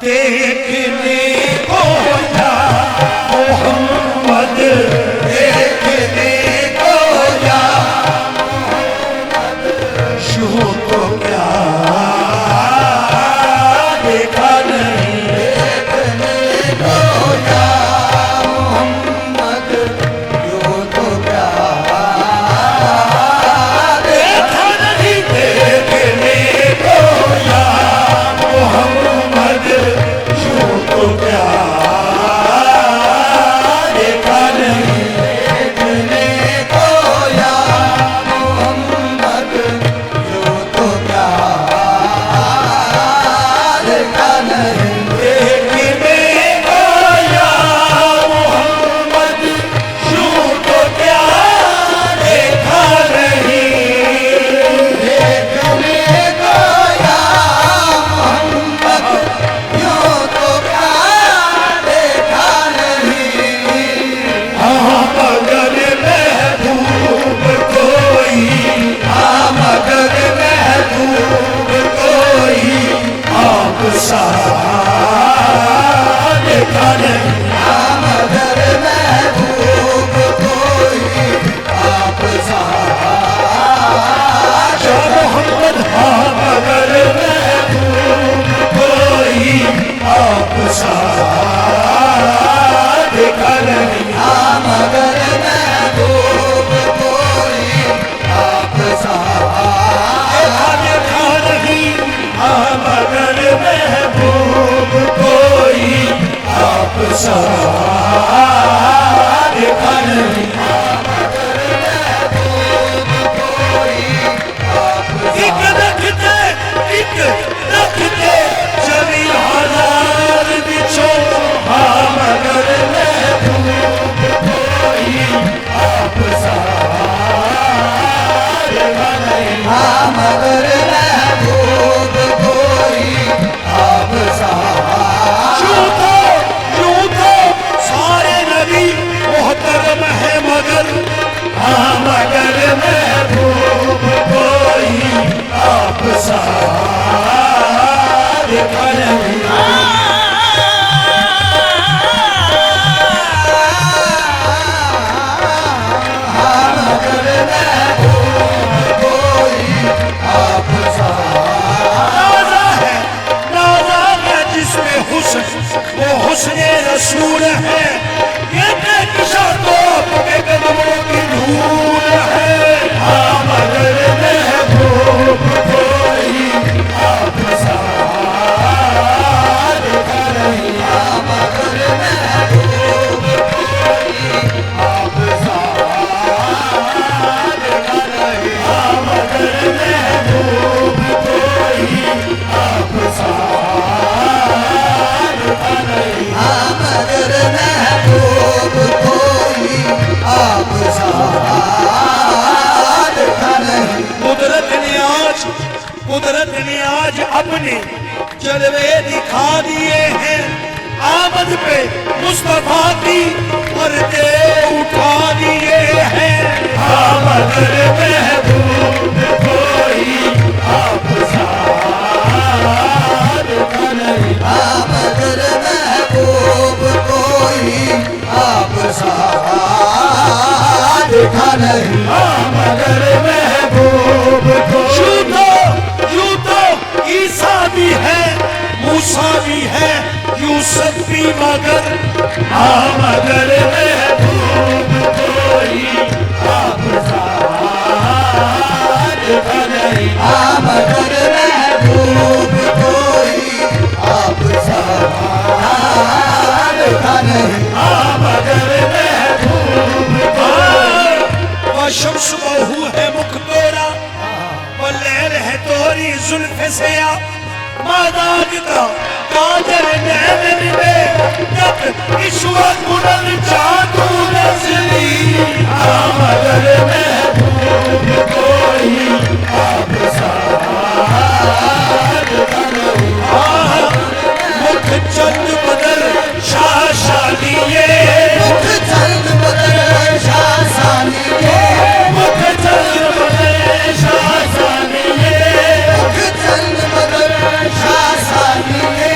देखने को या मोहम्मद, देखने को या यूं तो क्या देखा नहीं, देखने को या मोहम्मद, यूं तो क्या देखा नहीं, देखने को या मोहम्मद, यूं तो क्या देखा नहीं, देखने को या मोहम्मद, यूं तो क्या देखा नहीं, देखने को या मोहम्मद, यूं तो क्या देखा नहीं, देखने को या मोहम्मद, यूं तो क्या देखा नहीं। हाँ मगर महबूब कोई, हाँ मगर महबूब कोई आप सा देखा नहीं, हाँ मगर महबूब कोई आप सा शाह मोहम्मद, हाँ मगर महबूब कोई आप सा देखा नहीं, हाँ मगर महबूब कोई आप सा देखा नहीं, हाँ मगर महबूब कोई आप सा देखा नहीं, एक रखते चली हजार बिछो, हाँ मगर महबूब कोई आप सा देखा नहीं, हाँ मगर महबूब कोई आप सा यूं तो सारे नबी मोहतरम है मगर, हाँ मगर महबूब कोई आप सा देखा नहीं, हाँ मगर महबूब कोई आप सा नाज़ा है जिसमें हुस्न वो हुस्ने रसूल है, ये नक्शा तो आपके कदमों की धूल है, हाँ मगर महबूब कोई आप सा देखा नहीं, हाँ मगर महबूब कोई आप सा देखा नहीं, हाँ मगर महबूब कोई आप सा देखा नहीं, हाँ मगर महबूब कोई आप सा देखा नहीं। कुदरत ने आज अपने जलवे दिखा दिए हैं, आमद पे मुस्तफा की पर्दे उठा दिए हैं, हाँ मगर महबूब कोई आप सा देखा नहीं, हाँ मगर महबूब कोई आप सा देखा नहीं, हाँ मगर महबूब कोई यूं तो ईसा भी है, मूसा भी है, यूसुफ भी मगर, हाँ मगर महबूब कोई आप सा देखा नहीं, हाँ मगर महबूब कोई आप सा देखा नहीं, हाँ मगर महबूब कोई शम्स बहू है मुख तोरा, वो लैल है तोरी जुल्फ से आ, मादाद का काजल नैन में जब ईश्वर गुणन जादू नजरी, हाँ मगर महबूब कोई आप सा देखा नहीं, मुख चंद बदल शाह शालिए, मुख चंद बदल शाह शालिए, मुख चंद बदल शाह शालिए, मुख चंद बदल शाह शालिए,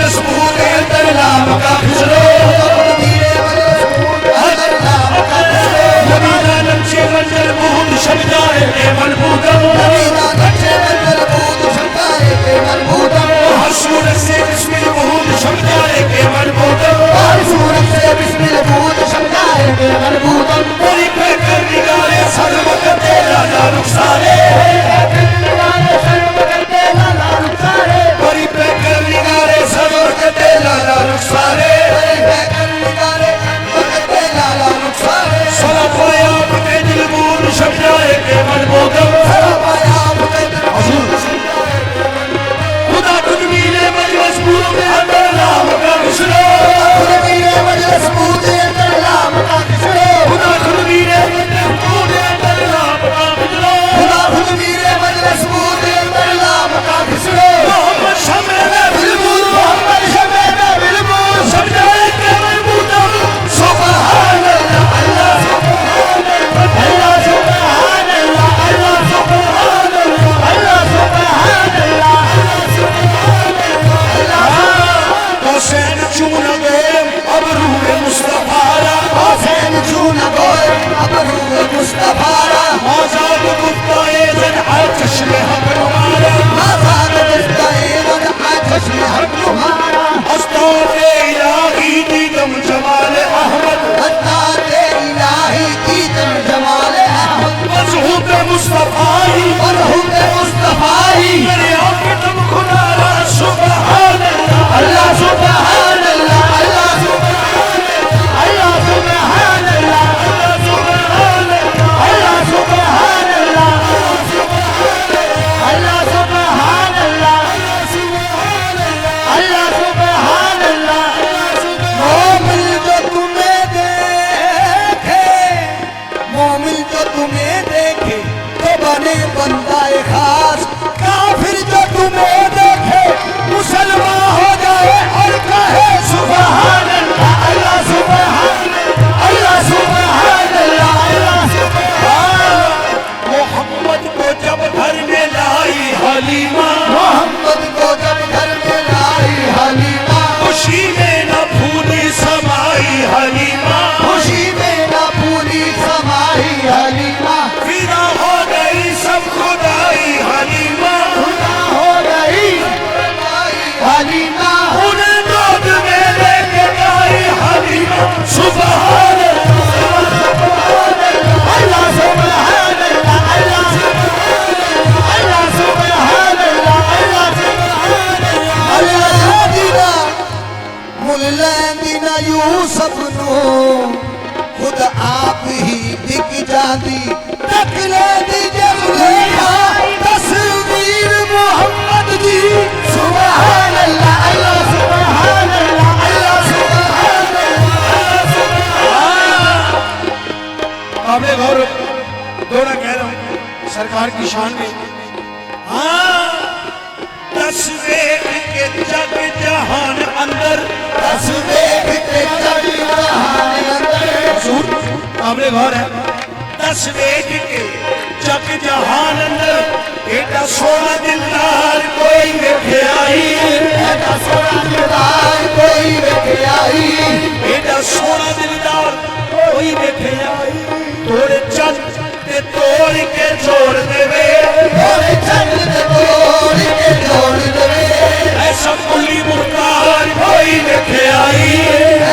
मजलिस बूद अंदर नाम का खिसरो नबीना नक्शे मंजर बूद शब्दाए के मनबूदम नबीना नक्शे मंजर बूद शब्दाए के मनबूदम हर सूरत से बिस्मिल बूद शब्दाए के मनबूदम हर सूरत से बिस्मिल बूद शब्दाए के मनबूदम कोई पे कर निगारे सर्व करते लाला रुखसारे कोई पे कर निगारे सर्व करते लाला रुखसारे सलाफाया के दिल बूद शब्दाए के मनबूदम सलाफाया के दिल खुदा तकबीर मजलिस बूद अंदर नाम का खिसरो तकबीर मजलिस बूद अंदर नाम का खिसरो खुदा तकबीर मजलिस बूद अंदर नाम का खिसरो खुदा तकबीर मजलिस बूद अंदर नाम का खिसरो मोहम्मद शमे में बिलबुल मोहम्मद शमे में बिलबुल शब्दाए के मनबूदम सुभान अल्लाह अल्लाह सुभान अल्लाह सुभान अल्लाह अल्लाह सुभान अल्लाह सुभान अल्लाह हुसैन चून गए अब रूह मुस्तफारा हुसैन चून गए अब रूह मुस्तफारा आजाद गुफ्ताए जन आतिश में हक तुम्हारा आजाद गुफ्ताए जन आतिश में हक तुम्हारा अस्ताद इलाही दीदम जमाल अहमद अस्ताद इलाही दीदम जमाल अहमद मजहूब मुस्तफाई मेरे आंखें तुम खुदा सुभान अल्लाह सुभान अल्लाह अल्लाह सुभान अल्लाह सुभान अल्लाह अल्लाह सुभान अल्लाह अल्लाह सुभान अल्लाह अल्लाह सुभान अल्लाह मोमिन जो तुम्हें देखे मोमिन जो तुम्हें देखे तो बने बंदाए खास काफिर जो तुम्हें देखे मुसलमान हो जाए और कहे सुभान अल्लाह अल्लाह सुभान अल्लाह सुभान अल्लाह अल्लाह सुभान मोहम्मद को जब घर में लाई हलीमा मोहम्मद को जब घर में लाई हलीमा खुशी में न भूली समाई हलीमा खुशी में न भूली समाई हलीमा फिदा हो गई सब खुदाई हलीमा खुदा हो गई हलीमा उन्हें गोद में लेके गई हलीमा सुभान अल्लाह सुभान अल्लाह अल्लाह सुभान अल्लाह अल्लाह सुभान अल्लाह दीना मुल्ला दीना यूसुफ नो खुद आप ही बिक जाती तकले दी जुलेखा तस्वीर मोहम्मद दी सुभान अल्लाह अल्लाह सुभान अल्लाह अल्लाह सुभान अल्लाह काबिल गौर दोनों कह रहा हूं सरकार की शान में तस्वीर के जग जहान अंदर तस्वीर के जग जहान अंदर काबिल गौर है तस्वीर के जग जहान अंदर एटा सोना दिलदार कोई देखे आई एटा सोना दिलदार कोई देखे आई एटा सोना दिलदार कोई देखे आई तोड़े चंद ते तोड़ के जोड़ देवे तोड़े चंद ते तोड़ के जोड़ देवे ऐसा कुली मुख्तार कोई देखे आई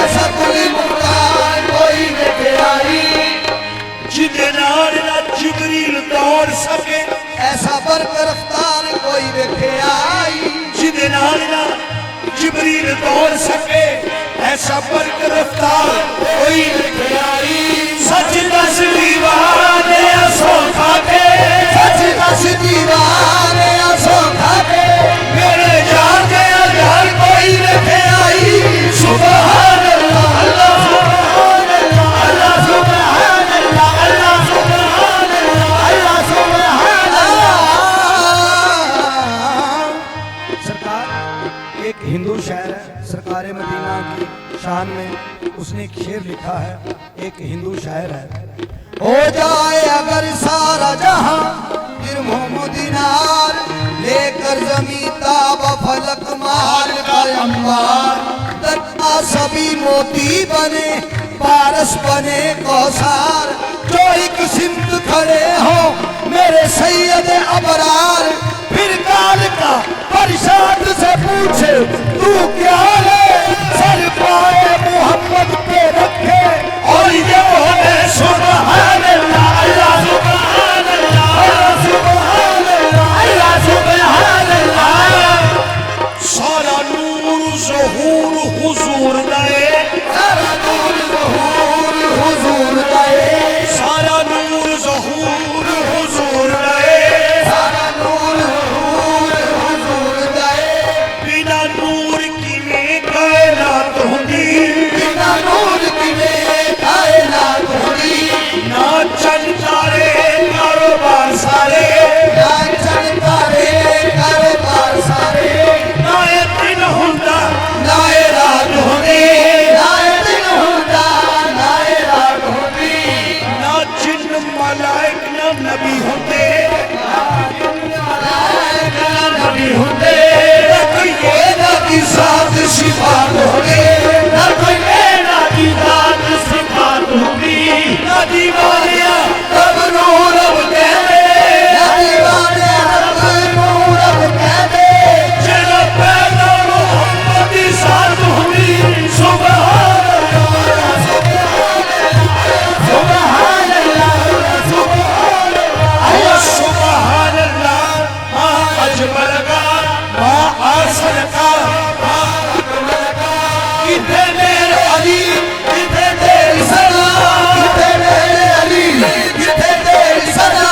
ऐसा कुली मुख्तार कोई देखे आई जिदे नाल ना जिब्रील दौड़ सके ऐसा बरक रफ्तार कोई देखे आई जिदे नाल ना जिब्रील दौड़ सके ऐसा बरक रफ्तार कोई देखे आई सच दस दीवाने असो खाके सच दस दीवाने असो खाके मेरे जान के घर कोई देखे आई सुभान अल्लाह अल्लाह सुभान अल्लाह अल्लाह सुभान अल्लाह अल्लाह सुभान अल्लाह अल्लाह सुभान अल्लाह सरकार एक हिंदू शायर है सरकार मदीना की शान में उसने एक शेर लिखा है एक हिंदू शायर है हो जाए अगर सारा जहां दिरहम दिनार लेकर जमीन ताब फलक माल कायम अंबार, दत्ता सभी मोती बने, पारस बने कौसार। जो एक सिमत खड़े हो मेरे सैयद अबरार, फिर काल का परिषद से पूछे तू क्या ले, सर पाए मोहम्मद पे रखे और ये बोले सुभान अल्लाह, अल्लाह सुभान अल्लाह, अल्लाह सुभान अल्लाह, अल्लाह सुभान अल्लाह। सारा नूर ज़हूर हुजूर दे, सारा नूर ज़हूर हुजूर दे, सारा नूर ज़हूर हुजूर दे, सारा नूर ज़हूर हुजूर दे। बिना नूर की में कायनात होती, बिना नूर की में कायनात होती, ना चंद तारे कारोबार सारे, ना चंद तारे कारोबार सारे, ना ये दिन हुंदा ना ये रात होती, ना ये दिन होता, ना ये रात होती, ना जिन्न मलाइक ना नबी होते, नबी होते, ना कोई मेरा की साथ सिफात होगी, ना कोई मेरा की साथ सिफात होगी, ना दीवानिया रब नूर रब कहते, ना दीवाने रब नूर रब कहते, जेना पैदा मोहम्मद दी साथ हुई। सुभान अल्लाह, सुभान अल्लाह, सुभान अल्लाह सुभान अल्लाह। माँ अजमल का, माँ आसन का, माँ अकमल का, किथे मेरे अली, किथे तेरी सना, किथे मेरे अली, किथे तेरी सना,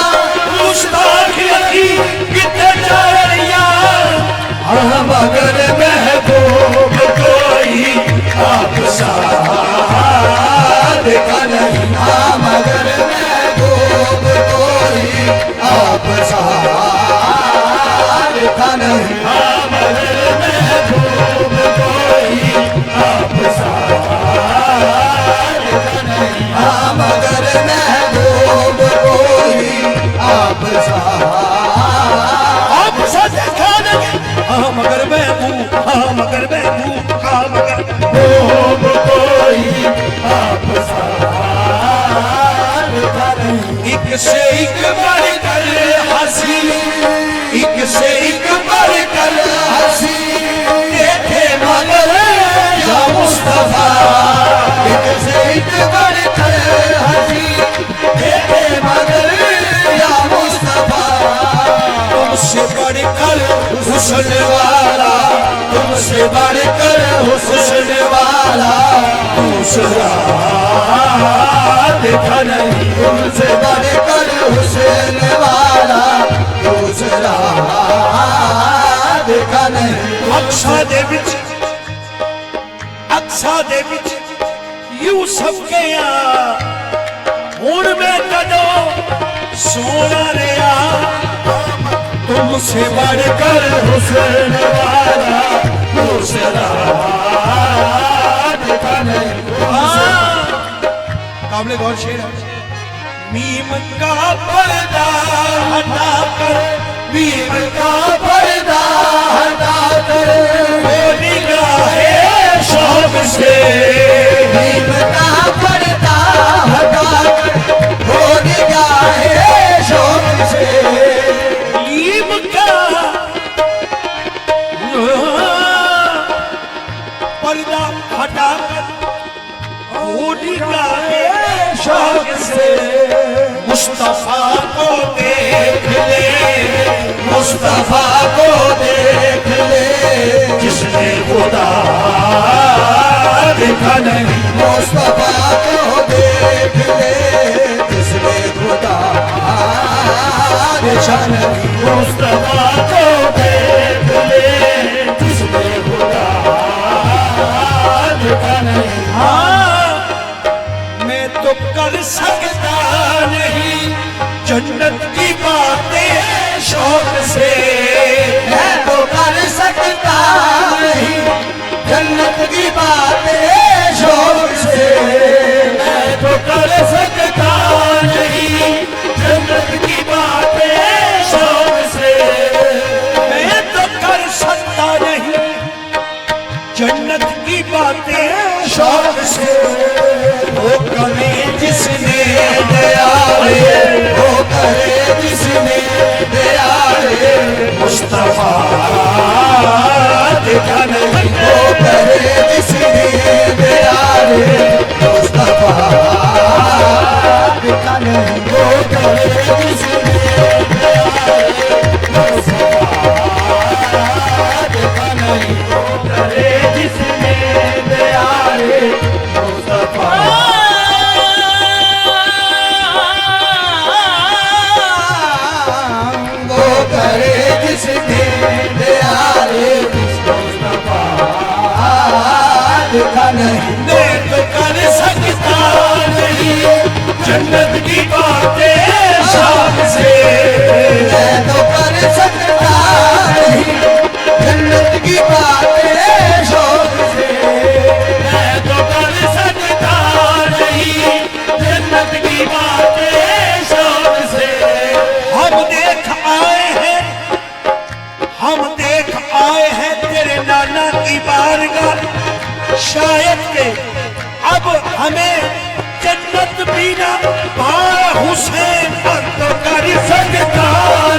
मुश्ताक अली, किथे चारिया। मगर महबूब कोई आप सा देखा नहीं, मगर महबूब कोई आप सा देखा नहीं, महबूब कोई आप सा मगर महबूब कोई आप सा आप सा देखा नहीं। हाँ मगर महबूब, हाँ मगर महबूब, हाँ मगर महबूब कोई आप सा देखा नहीं। एक से एक बढ़कर हंसी, एक से एक बढ़कर हंसी, देखे मगर या मुस्तफा, एक से एक बढ़कर हंसी, देखे मगर या मुस्तफा, तुमसे बढ़कर हुस्न वाला, तुमसे बढ़कर हुस्न वाला दूसरा देखा नहीं। तुमसे बढ़कर हुसैन वाला दूसरा देखा नहीं। अक्सा दे विच, अक्सा दे विच यूसुफ के हुण में कदो सोना रिया, तुमसे बढ़कर हुस्न वाला दूसरा देखा नहीं। काबिल गौर शेर है। मीम का पर्दा हटा कर, मीम का पर्दा हटा कर, वो निगाहे शौक से, भीम का पर्दा हटा कर, वो निगाहे शौक से, मीम का पर्दा हटा कर, वो निगाहे शौक से मुस्तफा को देख ले, मुस्तफा को देख ले, जिसने खुदा देखा नहीं। मुस्तफा को देख ले, जिसने खुदा देखा नहीं। मुस्तफा को देख ले, जिसने खुदा देखा नहीं। हाँ मैं तो कर सकता नहीं जन्नत की बातें शौक से, मैं तो कर सकता नहीं जन्नत की बातें शौक से, मैं तो कर सकता नहीं जन्नत की बातें शौक से, मैं तो कर सकता नहीं जन्नत की बातें शौक से वो करे जिसने दया रे, वो करे जिसने दया रे, मुस्तफा देखा नहीं वो करे जिसने दया रे, मुस्तफा देखा नहीं, वो करे जिसने दया रे, मुस्तफा देखा नहीं, वो करे जिसने दया रे, मुस्तफा वो करे जिसने दया रे, मुस्तफा देखा नहीं, मैं तो कर सकता नहीं जन्नत की बातें शाम से, मैं तो कर सकता नहीं जन्नत की बातें शौक से, मैं तो कर सकता नहीं जन्नत की बातें शौक से। हम देख आए हैं तेरे नाना की बारगाह, शायद के अब हमें जन्नत भी ना पाए हुसैन, पर तो कर सकता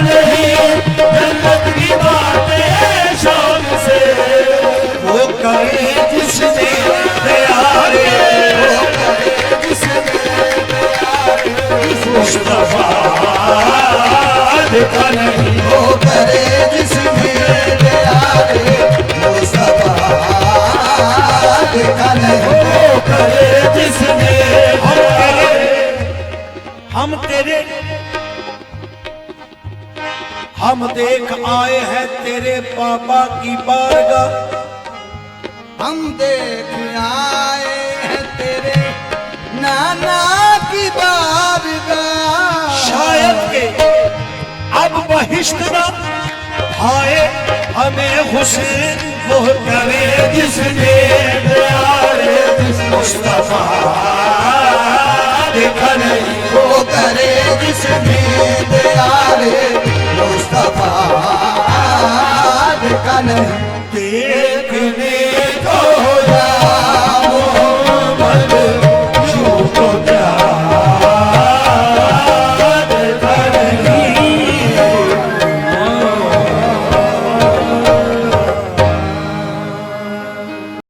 नहीं जन्नत की बातें शौक से, वो करे जिसने दया रे, वो करे जिसने दया रे, मुस्तफा देखा नहीं वो करे जिसने दया रे, मुस्तफा देखा नहीं, वो करे जिसने हम देख आए हैं तेरे पापा की बारगाह, हम देख आए हैं तेरे नाना की बारगाह, शायद के अब बहिश्त ना आए हमें हुसैन, वो करे जिसने दया रे, मुस्तफा देखा नहीं वो करे जिस